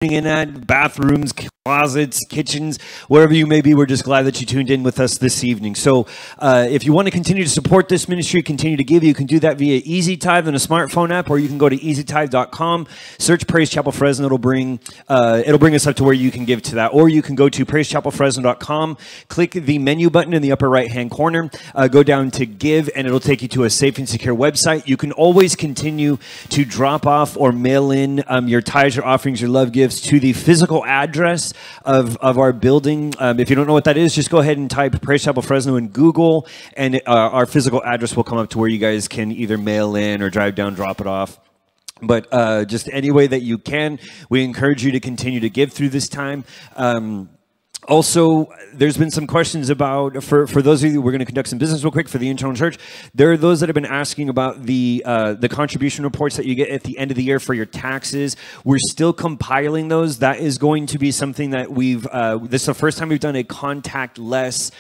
in at, bathrooms, closets, kitchens, wherever you may be. We're just glad that you tuned in with us this evening. So if you want to continue to support this ministry, continue to give, you can do that via Easy Tithe on a smartphone app, or you can go to easytithe.com, search Praise Chapel Fresno. It'll bring us up to where you can give to that. Or you can go to praisechapelfresno.com, click the menu button in the upper right-hand corner, go down to give, and it'll take you to a safe and secure website. You can always continue to drop off or mail in your tithes, your offerings, your love gifts to the physical address of our building. If you don't know what that is, just go ahead and type Praise Chapel Fresno in Google, and our physical address will come up to where you guys can either mail in or drive down, drop it off. But just any way that you can, we encourage you to continue to give through this time. Also, there's been some questions about, for those of you, we're going to conduct some business real quick for the internal church. There are those that have been asking about the contribution reports that you get at the end of the year for your taxes. We're still compiling those. That is going to be something that this is the first time we've done a contactless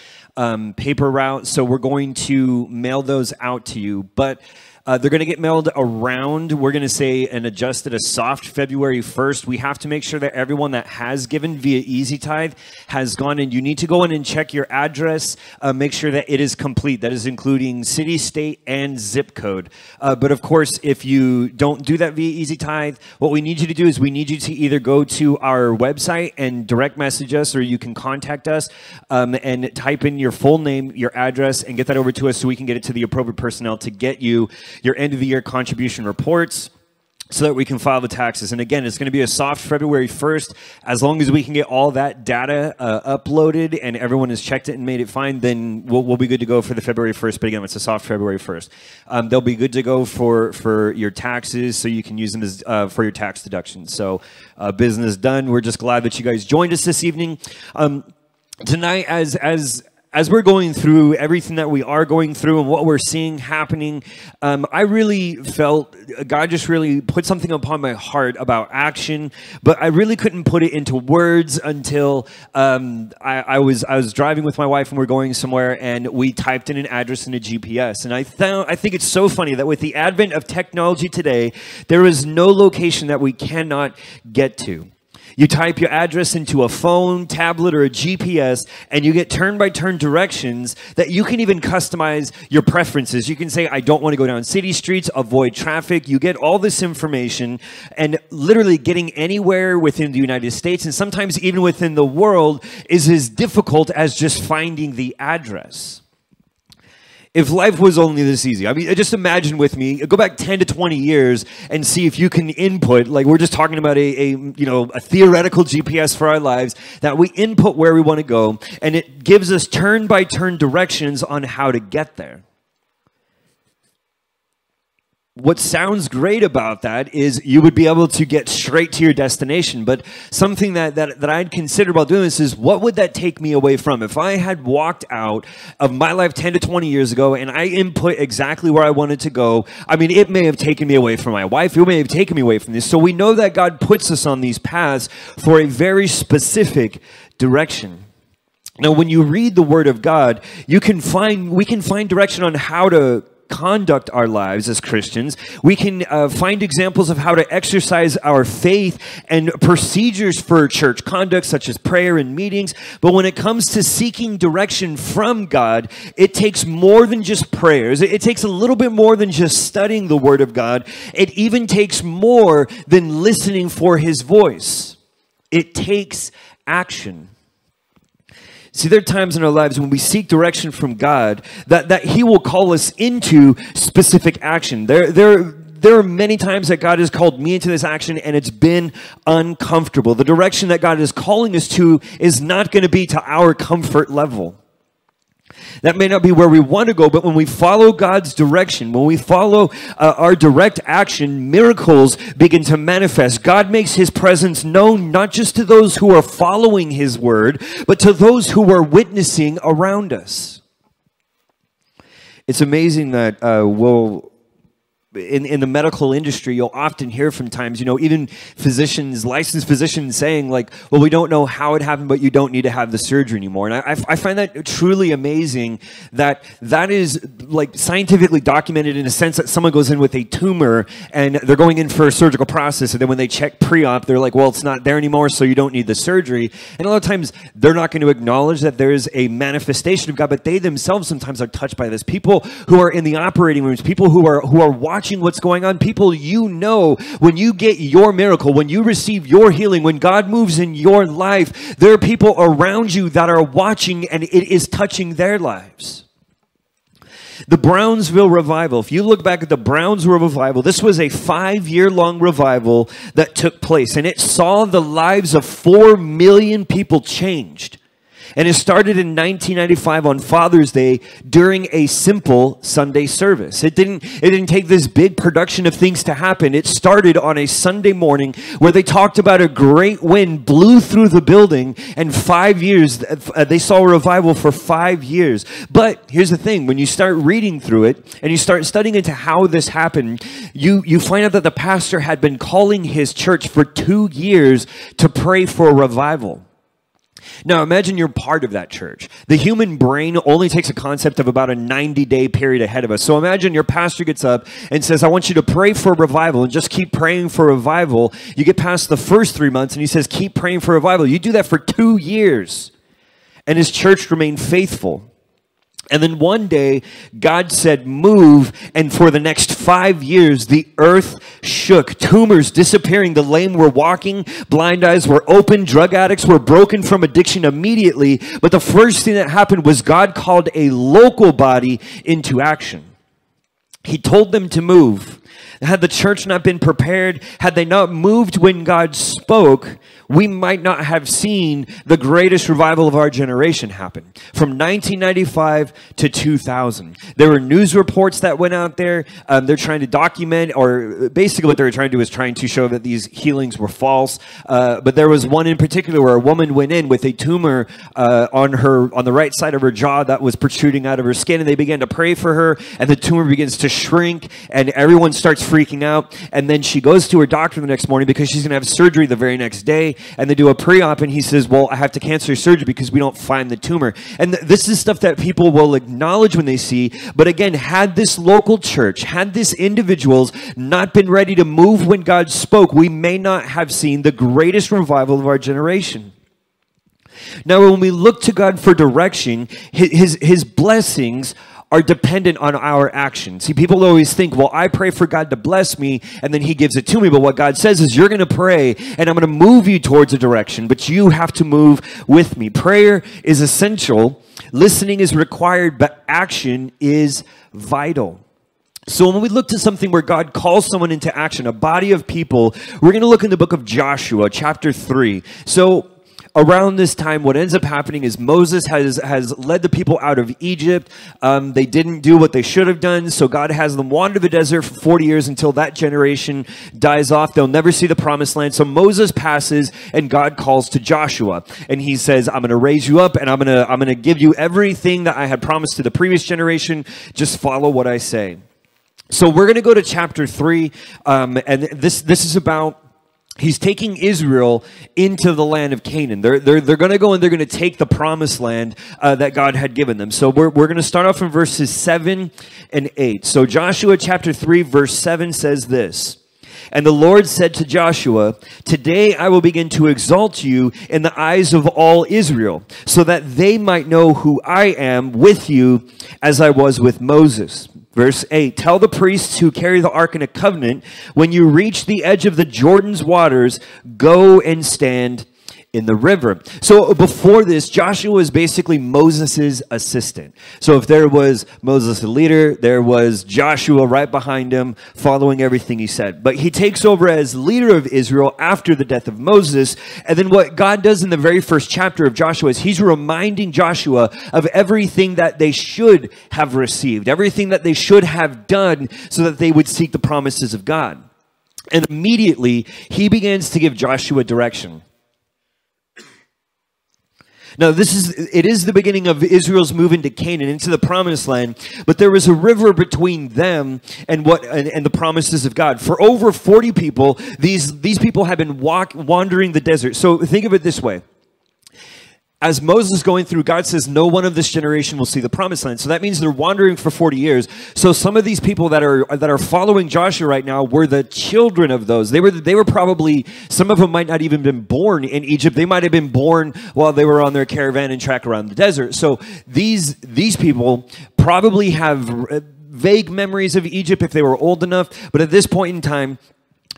paper route, so we're going to mail those out to you. But they're going to get mailed around, we're going to say, and adjusted a soft February 1st. We have to make sure that everyone that has given via Easy Tithe has gone in. You need to go in and check your address, make sure that it is complete. That is including city, state, and zip code. But of course, if you don't do that via Easy Tithe, what we need you to do is we need you to either go to our website and direct message us, or you can contact us and type in your full name, your address, and get that over to us so we can get it to the appropriate personnel to get you your end of the year contribution reports so that we can file the taxes. And again, it's going to be a soft February 1st. As long as we can get all that data uploaded and everyone has checked it and made it fine, then we'll be good to go for the February 1st. But again, it's a soft February 1st. They'll be good to go for your taxes, so you can use them as for your tax deductions. So business done. We're just glad that you guys joined us this evening. Tonight, as we're going through everything that we are going through and what we're seeing happening, I really felt God just really put something upon my heart about action, but I really couldn't put it into words until I was driving with my wife and we're going somewhere, and we typed in an address in a GPS. And I think it's so funny that with the advent of technology today, there is no location that we cannot get to. You type your address into a phone, tablet, or a GPS, and you get turn-by-turn directions that you can even customize your preferences. You can say, I don't want to go down city streets, avoid traffic. You get all this information, and literally getting anywhere within the United States, and sometimes even within the world, is as difficult as just finding the address. If life was only this easy, I mean, just imagine with me, go back 10 to 20 years and see if you can input, like we're just talking about a theoretical GPS for our lives, that we input where we want to go, and it gives us turn-by-turn directions on how to get there. What sounds great about that is you would be able to get straight to your destination. But something that I'd consider about doing this is, what would that take me away from? If I had walked out of my life 10 to 20 years ago and I input exactly where I wanted to go, I mean, it may have taken me away from my wife. It may have taken me away from this. So we know that God puts us on these paths for a very specific direction. Now, when you read the Word of God, we can find direction on how to conduct our lives as Christians. We can find examples of how to exercise our faith and procedures for church conduct, such as prayer and meetings. But when it comes to seeking direction from God, it takes more than just prayers. It takes a little bit more than just studying the Word of God. It even takes more than listening for His voice. It takes action. See, there are times in our lives when we seek direction from God that He will call us into specific action. There are many times that God has called me into this action, and it's been uncomfortable. The direction that God is calling us to is not going to be to our comfort level. That may not be where we want to go, but when we follow God's direction, when we follow our direct action, miracles begin to manifest. God makes His presence known not just to those who are following His word, but to those who are witnessing around us. It's amazing that in the medical industry, you'll often hear from times, even physicians, licensed physicians saying like, well, we don't know how it happened, but you don't need to have the surgery anymore. And I find that truly amazing that is like scientifically documented in a sense that someone goes in with a tumor and they're going in for a surgical process. And then when they check pre-op, they're like, well, it's not there anymore, so you don't need the surgery. And a lot of times they're not going to acknowledge that there is a manifestation of God, but they themselves sometimes are touched by this. People who are in the operating rooms, people who are watching what's going on, people, when you get your miracle, when you receive your healing, when God moves in your life, there are people around you that are watching and it is touching their lives. The Brownsville revival, if you look back at the Brownsville revival, this was a 5-year-long revival that took place, and it saw the lives of 4 million people changed. And it started in 1995 on Father's Day during a simple Sunday service. It didn't take this big production of things to happen. It started on a Sunday morning where they talked about a great wind blew through the building, and 5 years, they saw a revival for 5 years. But here's the thing, when you start reading through it and you start studying into how this happened, you find out that the pastor had been calling his church for 2 years to pray for a revival. Now, imagine you're part of that church. The human brain only takes a concept of about a 90-day period ahead of us. So imagine your pastor gets up and says, I want you to pray for revival, and just keep praying for revival. You get past the first 3 months, and he says, keep praying for revival. You do that for 2 years, and his church remained faithful. And then one day, God said, move, and for the next 5 years, the earth shook. Tumors disappearing, the lame were walking, blind eyes were open, drug addicts were broken from addiction immediately. But the first thing that happened was God called a local body into action. He told them to move. Had the church not been prepared, had they not moved when God spoke, we might not have seen the greatest revival of our generation happen. From 1995 to 2000. There were news reports that went out there. They're trying to document, or basically what they were trying to do is trying to show that these healings were false. But there was one in particular where a woman went in with a tumor on the right side of her jaw that was protruding out of her skin, and they began to pray for her, and the tumor begins to shrink, and everyone starts freaking out. And then she goes to her doctor the next morning because she's going to have surgery the very next day. And they do a pre-op, and he says, well, I have to cancel your surgery because we don't find the tumor. And this is stuff that people will acknowledge when they see. But again, had this local church, had this individuals not been ready to move when God spoke, we may not have seen the greatest revival of our generation. Now, when we look to God for direction, his blessings are dependent on our actions. See, people always think, well, I pray for God to bless me, and then he gives it to me. But what God says is, you're going to pray, and I'm going to move you towards a direction, but you have to move with me. Prayer is essential. Listening is required, but action is vital. So when we look to something where God calls someone into action, a body of people, we're going to look in the book of Joshua, chapter 3. So around this time, what ends up happening is Moses has led the people out of Egypt. They didn't do what they should have done, so God has them wander the desert for 40 years until that generation dies off. They'll never see the promised land. So Moses passes, and God calls to Joshua, and he says, I'm going to raise you up, and I'm going to give you everything that I had promised to the previous generation. Just follow what I say. So we're going to go to chapter 3, and this is about, he's taking Israel into the land of Canaan. They're going to go and they're going to take the promised land that God had given them. So we're going to start off in verses 7 and 8. So Joshua chapter 3 verse 7 says this. And the Lord said to Joshua, today I will begin to exalt you in the eyes of all Israel, so that they might know who I am with you as I was with Moses. Verse 8, tell the priests who carry the ark in a covenant, when you reach the edge of the Jordan's waters, go and stand in the river. So before this, Joshua was basically Moses' assistant. So if there was Moses the leader, there was Joshua right behind him, following everything he said. But he takes over as leader of Israel after the death of Moses. And then what God does in the very first chapter of Joshua is he's reminding Joshua of everything that they should have received, everything that they should have done so that they would seek the promises of God. And immediately he begins to give Joshua direction. Now, it is the beginning of Israel's move into Canaan, into the promised land, but there was a river between them and the promises of God. For over 40 people, these people have been wandering the desert. So think of it this way. As Moses is going through, God says, no one of this generation will see the promised land. So that means they're wandering for 40 years. So some of these people that are following Joshua right now were the children of those. They were probably, some of them might not even been born in Egypt. They might have been born while they were on their caravan and trek around the desert. So these people probably have vague memories of Egypt if they were old enough. But at this point in time,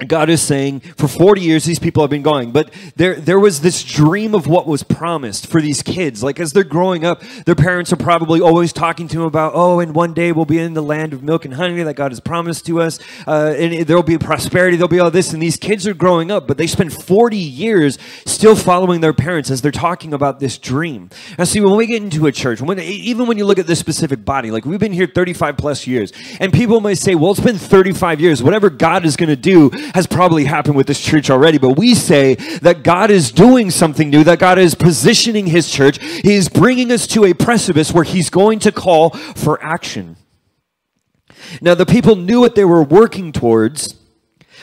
God is saying, for 40 years, these people have been going. But there was this dream of what was promised for these kids. Like, as they're growing up, their parents are probably always talking to them about, oh, and one day we'll be in the land of milk and honey that God has promised to us. And there'll be prosperity, there'll be all this. And these kids are growing up, but they spend 40 years still following their parents as they're talking about this dream. Now, see, when we get into a church, even when you look at this specific body, like we've been here 35 plus years, and people might say, well, it's been 35 years. Whatever God is going to do has probably happened with this church already, but we say that God is doing something new, that God is positioning his church. He is bringing us to a precipice where he's going to call for action. Now, the people knew what they were working towards,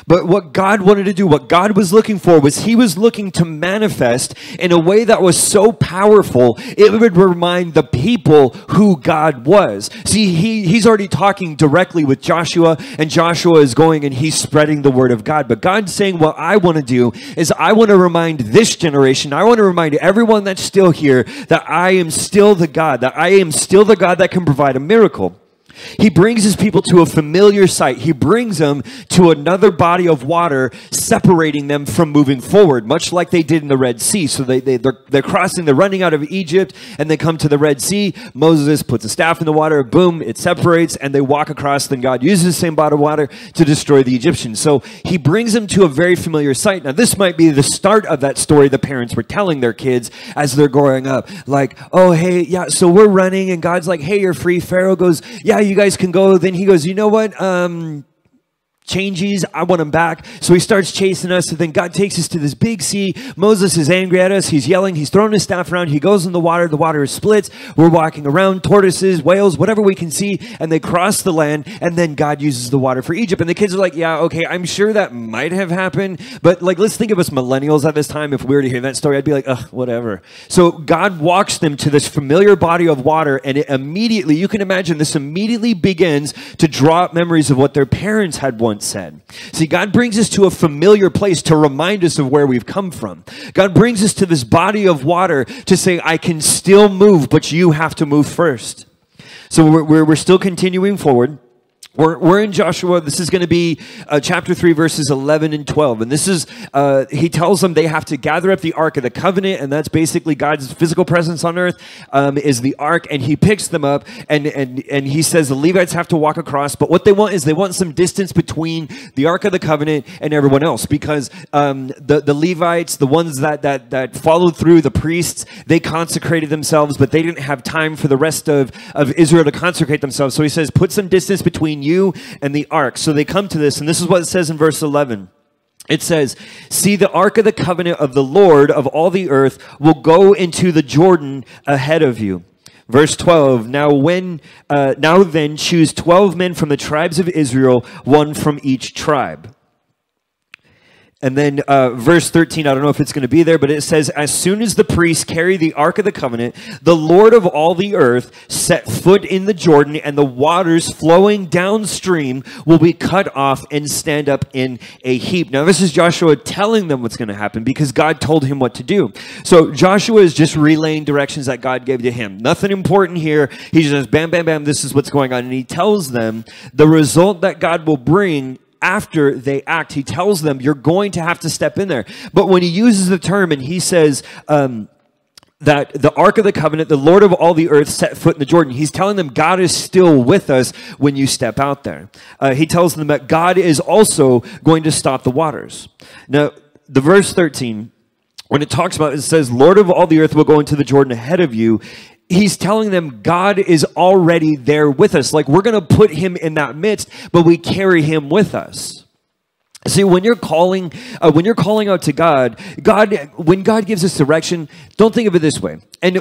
but what God wanted to do, what God was looking for, was he was looking to manifest in a way that was so powerful, it would remind the people who God was. See, he's already talking directly with Joshua, and Joshua is going and he's spreading the word of God. But God's saying, what I want to do is I want to remind this generation, I want to remind everyone that's still here that I am still the God, that I am still the God that can provide a miracle. He brings his people to a familiar sight. He brings them to another body of water, separating them from moving forward, much like they did in the Red Sea. So they're crossing, they're running out of Egypt, and they come to the Red Sea. Moses puts a staff in the water, boom, it separates, and they walk across. Then God uses the same body of water to destroy the Egyptians. So he brings them to a very familiar sight. Now, this might be the start of that story the parents were telling their kids as they're growing up. Like, oh, hey, yeah, so we're running, and God's like, hey, you're free. Pharaoh goes, yeah, you guys can go. Then he goes, you know what? Changes, I want him back. So he starts chasing us, and then God takes us to this big sea. Moses is angry at us. He's yelling. He's throwing his staff around. He goes in the water splits. We're walking around, tortoises, whales, whatever we can see, and they cross the land, and then God uses the water for Egypt. And the kids are like, yeah, okay, I'm sure that might have happened, but like, let's think of us millennials at this time. If we were to hear that story, I'd be like, ugh, whatever. So God walks them to this familiar body of water, and it immediately, you can imagine, this immediately begins to draw up memories of what their parents had once said. See, God brings us to a familiar place to remind us of where we've come from. God brings us to this body of water to say, I can still move, but you have to move first. So we're still continuing forward. We're in Joshua. This is going to be chapter 3, verses 11 and 12. And this is, he tells them they have to gather up the Ark of the Covenant, and that's basically God's physical presence on earth, is the Ark, and he picks them up, and he says the Levites have to walk across, but what they want is they want some distance between the Ark of the Covenant and everyone else, because the Levites, the ones that followed through, the priests, they consecrated themselves, but they didn't have time for the rest of Israel to consecrate themselves. So he says, put some distance between you and the ark. So they come to this, and this is what it says in verse 11. It says, see, the ark of the covenant of the Lord of all the earth will go into the Jordan ahead of you. Verse 12, now then choose 12 men from the tribes of Israel, one from each tribe. And then verse 13, I don't know if it's going to be there, but it says, as soon as the priests carry the Ark of the Covenant, the Lord of all the earth set foot in the Jordan, and the waters flowing downstream will be cut off and stand up in a heap. Now, this is Joshua telling them what's going to happen because God told him what to do. So Joshua is just relaying directions that God gave to him. Nothing important here. He just, bam, bam, bam, this is what's going on. And he tells them the result that God will bring after they act. He tells them, you're going to have to step in there. But when he uses the term and he says that the Ark of the Covenant, the Lord of all the earth set foot in the Jordan, he's telling them God is still with us when you step out there. He tells them that God is also going to stop the waters. Now, the verse 13, when it talks about, it says, Lord of all the earth will go into the Jordan ahead of you. He's telling them God is already there with us. Like, we're going to put him in that midst, but we carry him with us. See, when you're calling out to God, when God gives us direction, don't think of it this way. And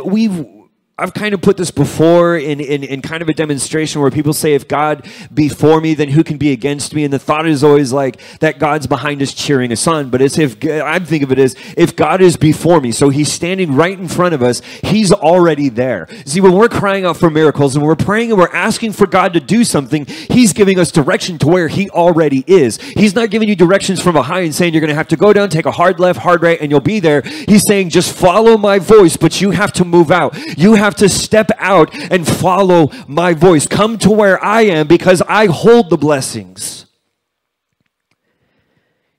I've kind of put this before in kind of a demonstration where people say, if God be for me, then who can be against me? And the thought is always like that God's behind us cheering us on. But it's I think of it as if God is before me, so he's standing right in front of us, he's already there. See, when we're crying out for miracles and we're praying and we're asking for God to do something, he's giving us direction to where he already is. He's not giving you directions from behind and saying you're going to have to go down, take a hard left, hard right, and you'll be there. He's saying just follow my voice, but you have to move out. You have to step out and follow my voice. Come to where I am because I hold the blessings.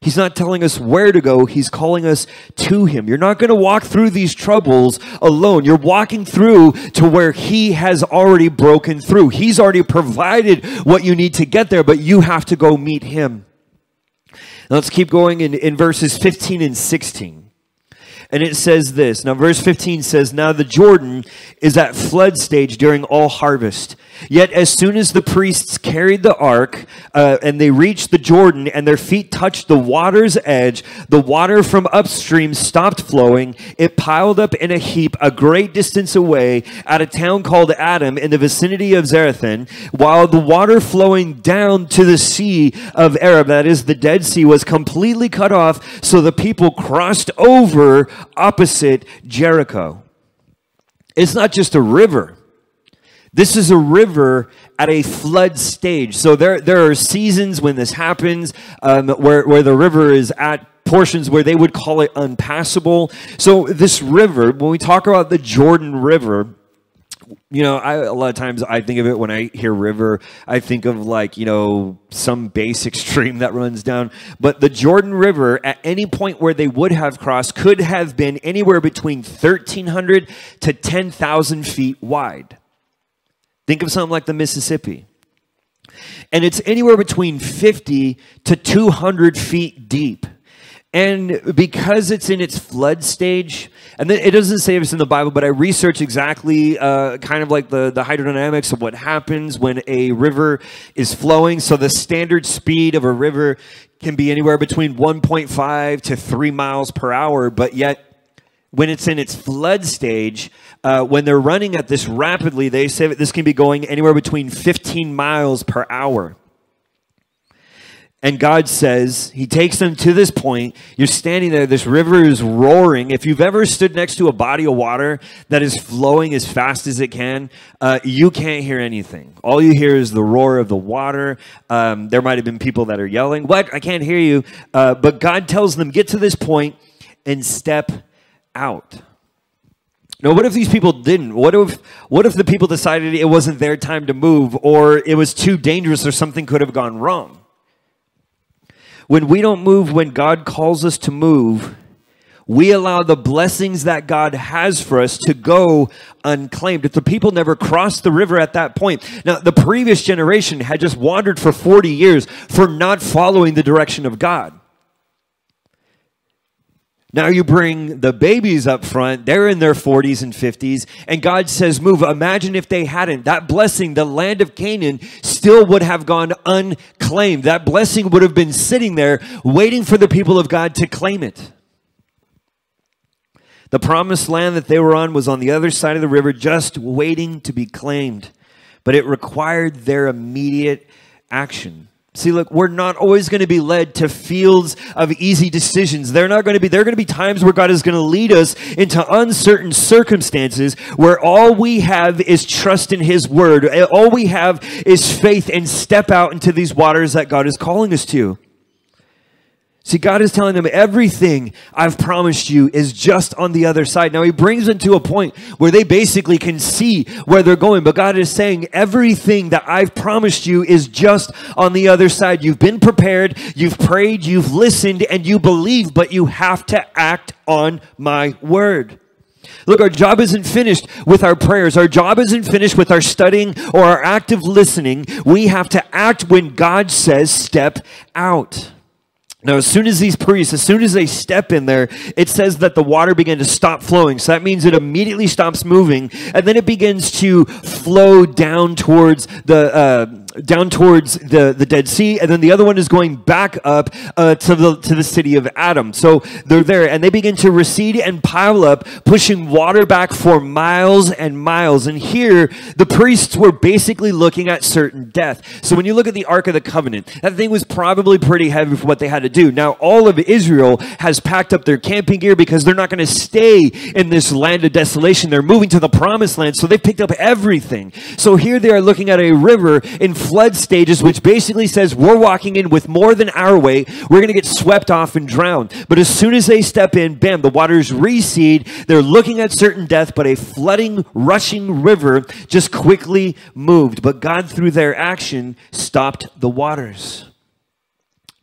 He's not telling us where to go. He's calling us to him. You're not going to walk through these troubles alone. You're walking through to where he has already broken through. He's already provided what you need to get there, but you have to go meet him. Now let's keep going in verses 15 and 16. And it says this. Now, verse 15 says, now the Jordan is at flood stage during all harvest. Yet as soon as the priests carried the ark and they reached the Jordan and their feet touched the water's edge, the water from upstream stopped flowing. It piled up in a heap a great distance away at a town called Adam in the vicinity of Zarethan, while the water flowing down to the Sea of Arab, that is the Dead Sea, was completely cut off, so the people crossed over opposite Jericho. It's not just a river. This is a river at a flood stage. So there are seasons when this happens where the river is at portions where they would call it unpassable. So this river, when we talk about the Jordan River, you know, a lot of times I think of it when I hear river, I think of like, you know, some basic stream that runs down. But the Jordan River, at any point where they would have crossed, could have been anywhere between 1,300 to 10,000 feet wide. Think of something like the Mississippi. And it's anywhere between 50 to 200 feet deep. And because it's in its flood stage, and it doesn't say this in the Bible, but I researched exactly kind of like the hydrodynamics of what happens when a river is flowing. So the standard speed of a river can be anywhere between 1.5 to 3 miles per hour, but yet when it's in its flood stage, when they're running at this rapidly, they say that this can be going anywhere between 15 miles per hour. And God says, he takes them to this point. You're standing there. This river is roaring. If you've ever stood next to a body of water that is flowing as fast as it can, you can't hear anything. All you hear is the roar of the water. There might have been people that are yelling, "What? I can't hear you." But God tells them, get to this point and step out. Now, what if these people didn't? What if the people decided it wasn't their time to move, or it was too dangerous, or something could have gone wrong? When we don't move when God calls us to move, we allow the blessings that God has for us to go unclaimed. If the people never crossed the river at that point, now the previous generation had just wandered for 40 years for not following the direction of God. Now you bring the babies up front, they're in their 40s and 50s, and God says, move. Imagine if they hadn't. That blessing, the land of Canaan, still would have gone unclaimed. That blessing would have been sitting there waiting for the people of God to claim it. The promised land that they were on was on the other side of the river, just waiting to be claimed. But it required their immediate action. See, look, we're not always going to be led to fields of easy decisions. There are going to be times where God is going to lead us into uncertain circumstances where all we have is trust in his word. All we have is faith, and step out into these waters that God is calling us to. See, God is telling them everything I've promised you is just on the other side. Now, he brings them to a point where they basically can see where they're going. But God is saying everything that I've promised you is just on the other side. You've been prepared, you've prayed, you've listened, and you believe, but you have to act on my word. Look, our job isn't finished with our prayers. Our job isn't finished with our studying or our active listening. We have to act when God says step out. Now, as soon as these priests, as soon as they step in there, it says that the water began to stop flowing. So that means it immediately stops moving, and then it begins to flow down towards the down towards the Dead Sea, and then the other one is going back up to the city of Adam. So they're there, and they begin to recede and pile up, pushing water back for miles and miles. And here, the priests were basically looking at certain death. So when you look at the Ark of the Covenant, that thing was probably pretty heavy for what they had to do. Now, all of Israel has packed up their camping gear because they're not going to stay in this land of desolation. They're moving to the promised land, so they've picked up everything. So here they are looking at a river in flood stages, which basically says we're walking in with more than our weight. We're going to get swept off and drowned. But as soon as they step in, bam, the waters recede. They're looking at certain death, but a flooding, rushing river just quickly moved. But God, through their action, stopped the waters.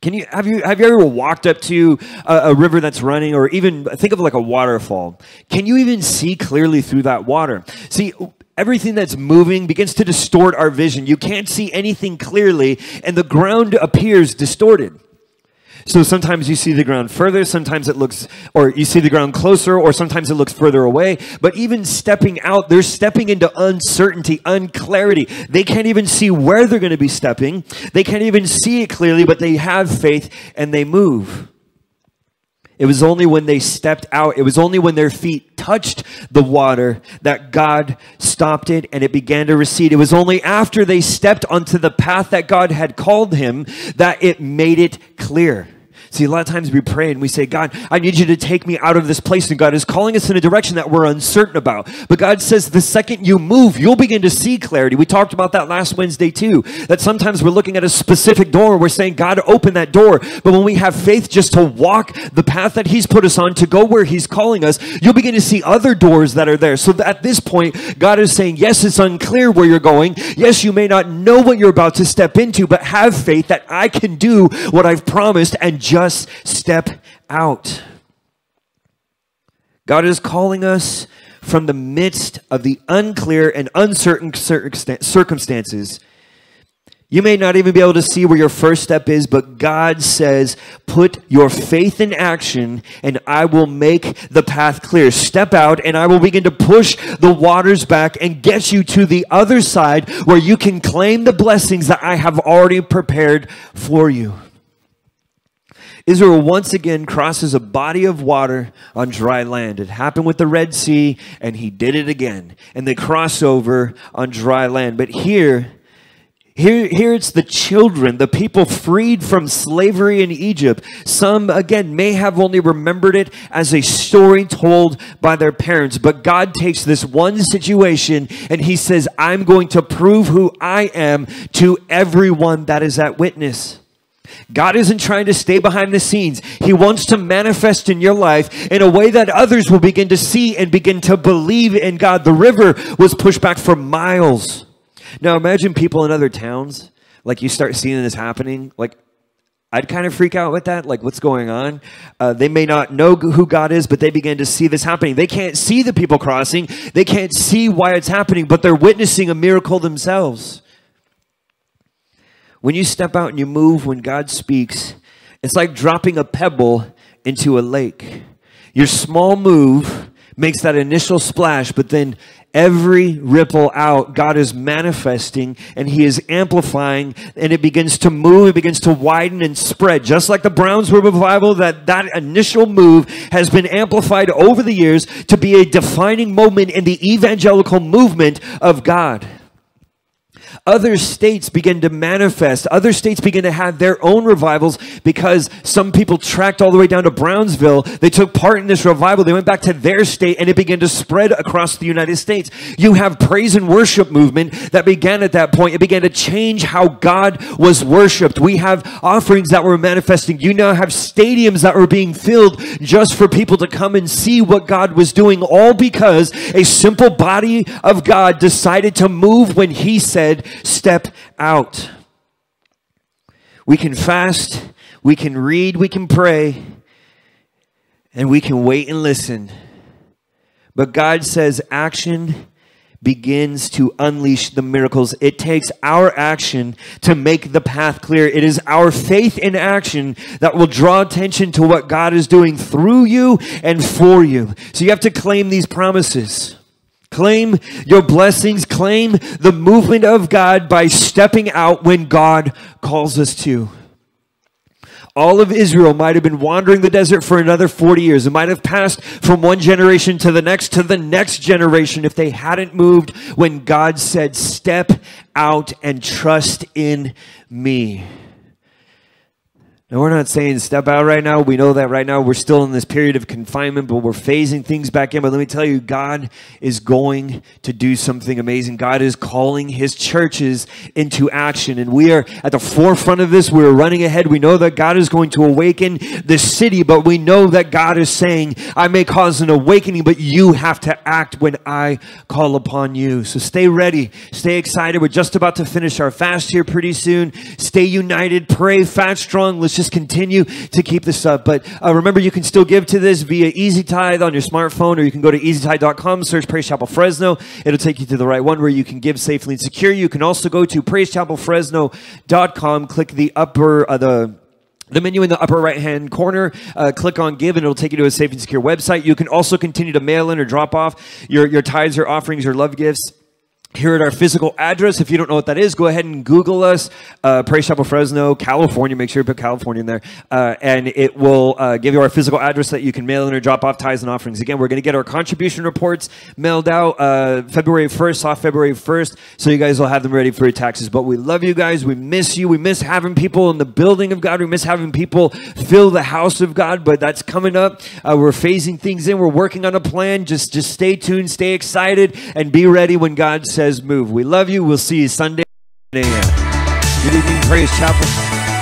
Have you ever walked up to a river that's running, or even think of like a waterfall? Can you even see clearly through that water? See, everything that's moving begins to distort our vision. You can't see anything clearly, and the ground appears distorted. So sometimes you see the ground further, sometimes it looks, or you see the ground closer, or sometimes it looks further away. But even stepping out, they're stepping into uncertainty, unclarity. They can't even see where they're going to be stepping. They can't even see it clearly, but they have faith and they move. It was only when they stepped out, it was only when their feet touched the water that God stopped it and it began to recede. It was only after they stepped onto the path that God had called him that it made it clear. See, a lot of times we pray and we say, God, I need you to take me out of this place. And God is calling us in a direction that we're uncertain about. But God says the second you move, you'll begin to see clarity. We talked about that last Wednesday too, that sometimes we're looking at a specific door. We're saying, God, open that door. But when we have faith just to walk the path that he's put us on, to go where he's calling us, you'll begin to see other doors that are there. So at this point, God is saying, yes, it's unclear where you're going. Yes, you may not know what you're about to step into, but have faith that I can do what I've promised and just step out. God is calling us from the midst of the unclear and uncertain circumstances. You may not even be able to see where your first step is, but God says, put your faith in action and I will make the path clear. Step out and I will begin to push the waters back and get you to the other side where you can claim the blessings that I have already prepared for you. Israel once again crosses a body of water on dry land. It happened with the Red Sea, and he did it again. And they cross over on dry land. But here it's the children, the people freed from slavery in Egypt. Some, again, may have only remembered it as a story told by their parents. But God takes this one situation, and he says, I'm going to prove who I am to everyone that is at witness. God isn't trying to stay behind the scenes. He wants to manifest in your life in a way that others will begin to see and begin to believe in God. The river was pushed back for miles. Now imagine people in other towns, like you start seeing this happening, like I'd kind of freak out with that, like what's going on? They may not know who God is, but they begin to see this happening. They can't see the people crossing. They can't see why it's happening, but they're witnessing a miracle themselves. When you step out and you move, when God speaks, it's like dropping a pebble into a lake. Your small move makes that initial splash, but then every ripple out, God is manifesting and he is amplifying, and it begins to move, it begins to widen and spread. Just like the Brownsville revival, that initial move has been amplified over the years to be a defining moment in the evangelical movement of God. Other states begin to manifest. Other states begin to have their own revivals because some people tracked all the way down to Brownsville. They took part in this revival. They went back to their state and it began to spread across the United States. You have praise and worship movement that began at that point. It began to change how God was worshiped. We have offerings that were manifesting. You now have stadiums that were being filled just for people to come and see what God was doing, all because a simple body of God decided to move when he said, step out. We can fast, we can read, we can pray, and we can wait and listen. But God says action begins to unleash the miracles. It takes our action to make the path clear. It is our faith in action that will draw attention to what God is doing through you and for you. So you have to claim these promises. Claim your blessings. Claim the movement of God by stepping out when God calls us to. All of Israel might have been wandering the desert for another 40 years. It might have passed from one generation to the next generation if they hadn't moved when God said, step out and trust in me. Now, we're not saying step out right now. We know that right now we're still in this period of confinement, but we're phasing things back in. But let me tell you, God is going to do something amazing. God is calling his churches into action, and we are at the forefront of this. We're running ahead. We know that God is going to awaken the city, but we know that God is saying, I may cause an awakening, but you have to act when I call upon you. So stay ready. Stay excited. We're just about to finish our fast here pretty soon. Stay united. Pray, fast, strong. Let's just continue to keep this up. But remember, you can still give to this via Easy Tithe on your smartphone, or you can go to easytithe.com, search Praise Chapel Fresno. It'll take you to the right one where you can give safely and secure. You can also go to praisechapelfresno.com, click the upper, the menu in the upper right-hand corner, click on Give, and it'll take you to a safe and secure website. You can also continue to mail in or drop off your tithes or offerings or love gifts here at our physical address. If you don't know what that is, go ahead and Google us, Praise Chapel Fresno, California. Make sure you put California in there. And it will give you our physical address that you can mail in or drop off tithes and offerings. Again, we're going to get our contribution reports mailed out February 1st, off February 1st, so you guys will have them ready for your taxes. But we love you guys. We miss you. We miss having people in the building of God. We miss having people fill the house of God, but that's coming up. We're phasing things in. We're working on a plan. Just stay tuned, stay excited, and be ready when God says move. We love you. We'll see you Sunday. Good evening, Praise Chapel.